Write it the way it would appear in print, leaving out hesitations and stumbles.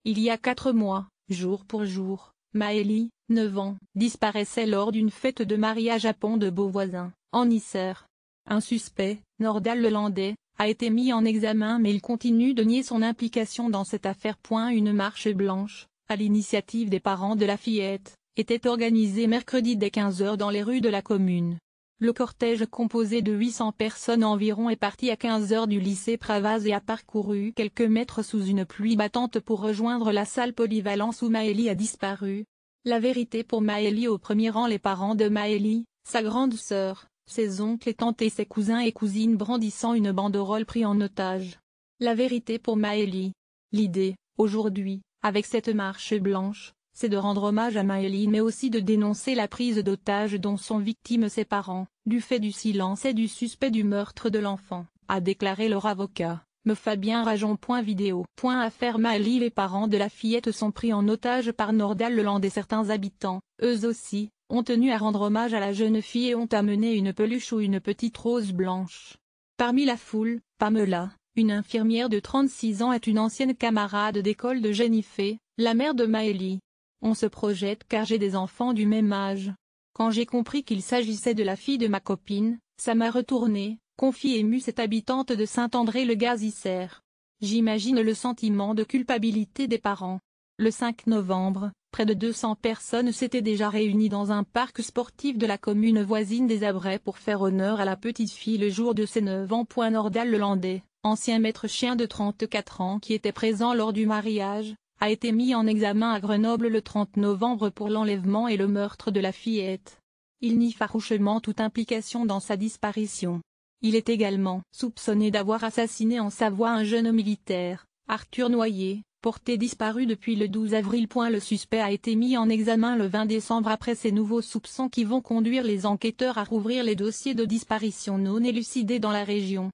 Il y a 4 mois, jour pour jour, Maëlie, 9 ans, disparaissait lors d'une fête de mariage à Pont-de-Beauvoisin, en Isère. Un suspect, Nordal Lelandais, a été mis en examen mais il continue de nier son implication dans cette affaire. Une marche blanche, à l'initiative des parents de la fillette, était organisée mercredi dès 15 h dans les rues de la commune. Le cortège composé de 800 personnes environ est parti à 15 h du lycée Pravaz et a parcouru quelques mètres sous une pluie battante pour rejoindre la salle polyvalente où Maëlie a disparu. La vérité pour Maëlie. Au premier rang les parents de Maëlie, sa grande sœur, ses oncles et tantes et ses cousins et cousines brandissant une banderole pris en otage. La vérité pour Maëlie. L'idée, aujourd'hui, avec cette marche blanche, c'est de rendre hommage à Maëlie mais aussi de dénoncer la prise d'otage dont sont victimes ses parents, du fait du silence et du suspect du meurtre de l'enfant, a déclaré leur avocat, me Fabien Rajon. Vidéo. Affaire Maëlie. Les parents de la fillette sont pris en otage par Nordal Lelandais et certains habitants, eux aussi, ont tenu à rendre hommage à la jeune fille et ont amené une peluche ou une petite rose blanche. Parmi la foule, Pamela, une infirmière de 36 ans est une ancienne camarade d'école de Jennifer, la mère de Maëlie. On se projette car j'ai des enfants du même âge. Quand j'ai compris qu'il s'agissait de la fille de ma copine, ça m'a retourné, confie émue cette habitante de Saint-André-le-Gaz-Isère. J'imagine le sentiment de culpabilité des parents. Le 5 novembre, près de 200 personnes s'étaient déjà réunies dans un parc sportif de la commune voisine des Abrais pour faire honneur à la petite fille le jour de ses 9 ans. Nordal Lelandais, ancien maître chien de 34 ans qui était présent lors du mariage, a été mis en examen à Grenoble le 30 novembre pour l'enlèvement et le meurtre de la fillette. Il nie farouchement toute implication dans sa disparition. Il est également soupçonné d'avoir assassiné en Savoie un jeune militaire, Arthur Noyer, porté disparu depuis le 12 avril. Le suspect a été mis en examen le 20 décembre après ces nouveaux soupçons qui vont conduire les enquêteurs à rouvrir les dossiers de disparition non élucidés dans la région.